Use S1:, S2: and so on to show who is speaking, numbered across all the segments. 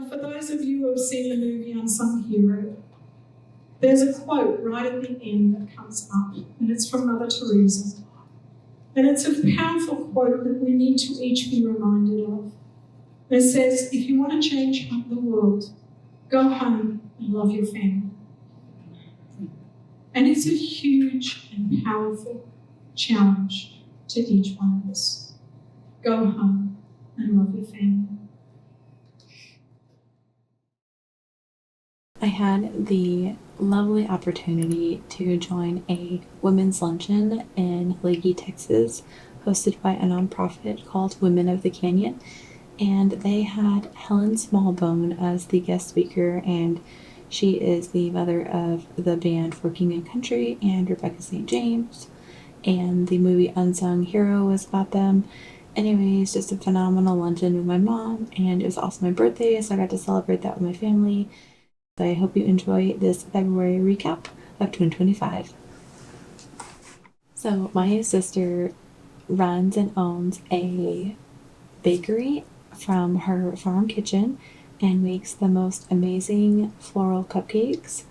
S1: for those of you who have seen the movie Unsung Hero, there's a quote right at the end that comes up, and it's from Mother Teresa. And it's a powerful quote that we need to each be reminded of. It says, if you want to change the world, go home and love your family. And it's a huge and powerful challenge to each one of us. Go home and love your family.
S2: I had the lovely opportunity to join a women's luncheon in Leahy, Texas, hosted by a nonprofit called Women of the Canyon. And they had Helen Smallbone as the guest speaker, and she is the mother of the band For King and Country and Rebecca St. James. And the movie Unsung Hero was about them. Anyways, just a phenomenal luncheon with my mom, and it was also my birthday, so I got to celebrate that with my family. I hope you enjoy this February recap of 2025. So my sister runs and owns a bakery from her farm kitchen and makes the most amazing floral cupcakes.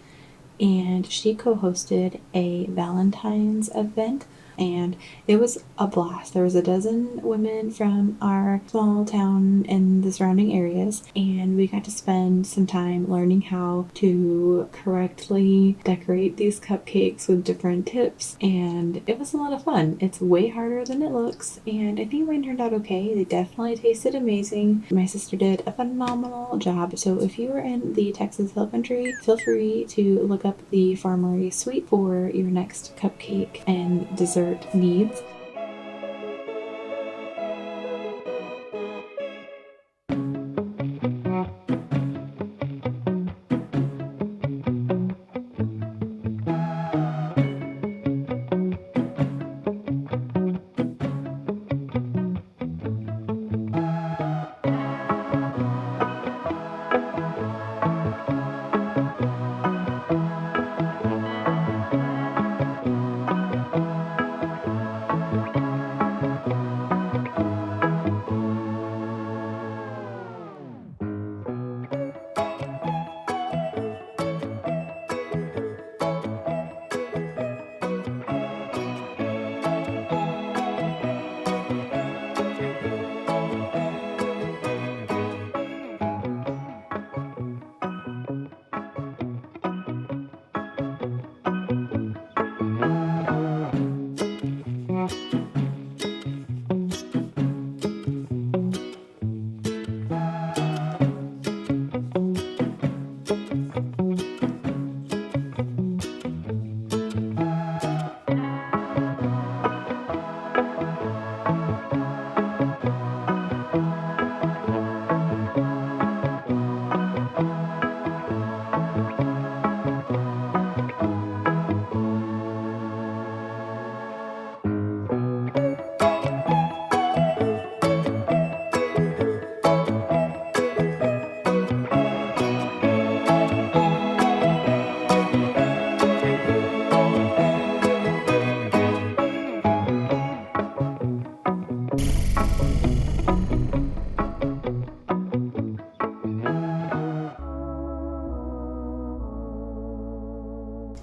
S2: And she co-hosted a Valentine's event, and it was a blast. There was a dozen women from our small town and the surrounding areas, and we got to spend some time learning how to correctly decorate these cupcakes with different tips, and it was a lot of fun. It's way harder than it looks, and I think mine turned out okay. They definitely tasted amazing. My sister did a phenomenal job, so if you are in the Texas Hill Country, feel free to look up the Farmery Sweets for your next cupcake and dessert needs.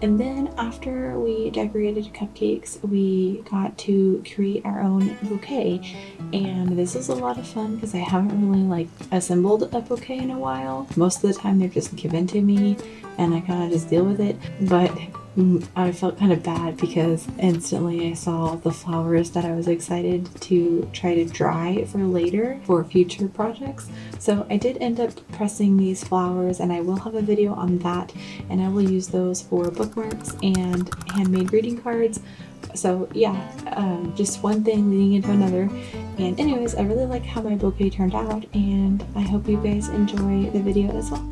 S2: And then after we decorated cupcakes, we got to create our own bouquet. And this was a lot of fun because I haven't really assembled a bouquet in a while. Most of the time they're just given to me and I kind of just deal with it. But I felt kind of bad because instantly I saw the flowers that I was excited to try to dry for later for future projects. So I did end up pressing these flowers, and I will have a video on that, and I will use those for bookmarks and handmade greeting cards. So yeah, just one thing leading into another. And anyways, I really like how my bouquet turned out, and I hope you guys enjoy the video as well.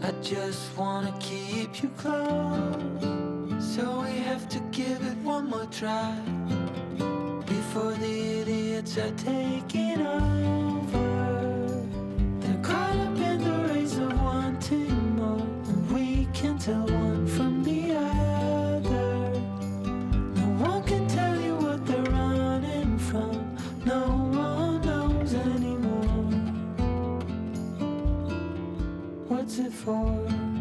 S3: I just wanna keep you close, so we have to give it one more try before the idiots are taking over. They're caught up in the race of wanting more, and we can tell one from the other. No one can tell you what they're running from. No one knows anymore. What's it for?